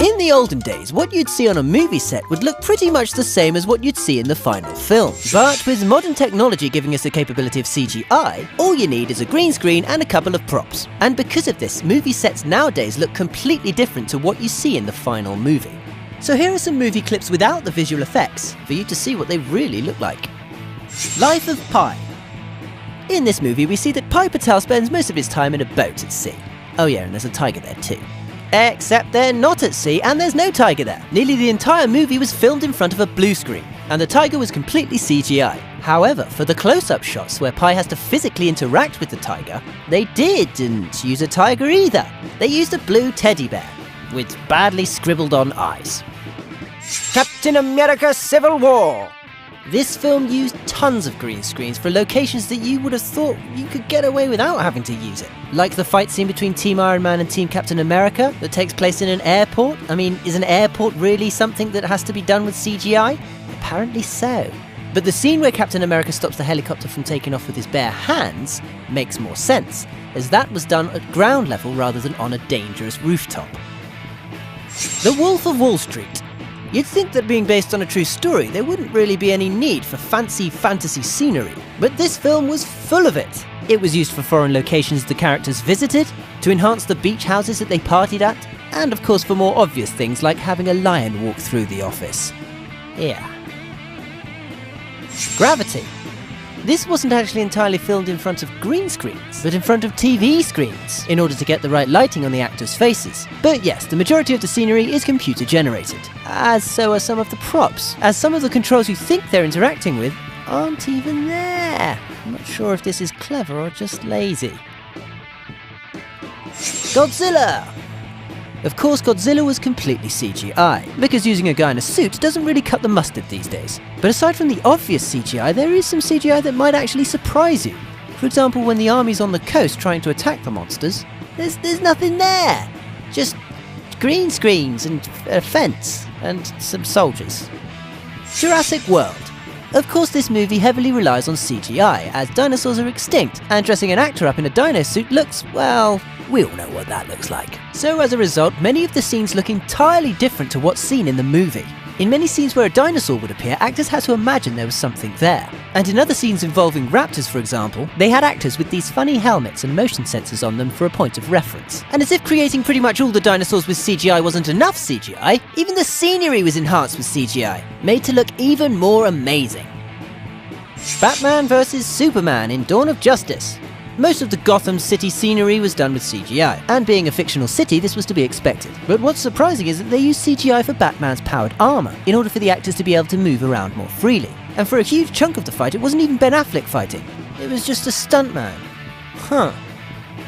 In the olden days, what you'd see on a movie set would look pretty much the same as what you'd see in the final film. But with modern technology giving us the capability of CGI, all you need is a green screen and a couple of props. And because of this, movie sets nowadays look completely different to what you see in the final movie. So here are some movie clips without the visual effects, for you to see what they really look like. Life of Pi. In this movie, we see that Pi Patel spends most of his time in a boat at sea. Oh yeah, and there's a tiger there too. Except they're not at sea and there's no tiger there. Nearly the entire movie was filmed in front of a blue screen, and the tiger was completely CGI. However, for the close-up shots where Pi has to physically interact with the tiger, they didn't use a tiger either. They used a blue teddy bear, with badly scribbled on eyes. Captain America Civil War. This film used tons of green screens for locations that you would have thought you could get away without having to use it. Like the fight scene between Team Iron Man and Team Captain America that takes place in an airport. I mean, is an airport really something that has to be done with CGI? Apparently so. But the scene where Captain America stops the helicopter from taking off with his bare hands makes more sense, as that was done at ground level rather than on a dangerous rooftop. The Wolf of Wall Street. You'd think that being based on a true story, there wouldn't really be any need for fancy fantasy scenery, but this film was full of it. It was used for foreign locations the characters visited, to enhance the beach houses that they partied at, and of course for more obvious things like having a lion walk through the office. Yeah. Gravity. This wasn't actually entirely filmed in front of green screens, but in front of TV screens, in order to get the right lighting on the actors' faces. But yes, the majority of the scenery is computer generated, as so are some of the props, as some of the controls you think they're interacting with aren't even there. I'm not sure if this is clever or just lazy. Godzilla! Of course, Godzilla was completely CGI, because using a guy in a suit doesn't really cut the mustard these days. But aside from the obvious CGI, there is some CGI that might actually surprise you. For example, when the army's on the coast trying to attack the monsters, there's nothing there. Just green screens and a fence and some soldiers. Jurassic World. Of course, this movie heavily relies on CGI, as dinosaurs are extinct, and dressing an actor up in a dino suit looks, well, we all know what that looks like. So as a result, many of the scenes look entirely different to what's seen in the movie. In many scenes where a dinosaur would appear, actors had to imagine there was something there. And in other scenes involving raptors, for example, they had actors with these funny helmets and motion sensors on them for a point of reference. And as if creating pretty much all the dinosaurs with CGI wasn't enough CGI, even the scenery was enhanced with CGI, made to look even more amazing. Batman vs Superman in Dawn of Justice. Most of the Gotham City scenery was done with CGI, and being a fictional city, this was to be expected. But what's surprising is that they used CGI for Batman's powered armor, in order for the actors to be able to move around more freely. And for a huge chunk of the fight, it wasn't even Ben Affleck fighting. It was just a stuntman. Huh.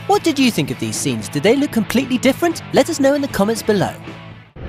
What did you think of these scenes? Did they look completely different? Let us know in the comments below.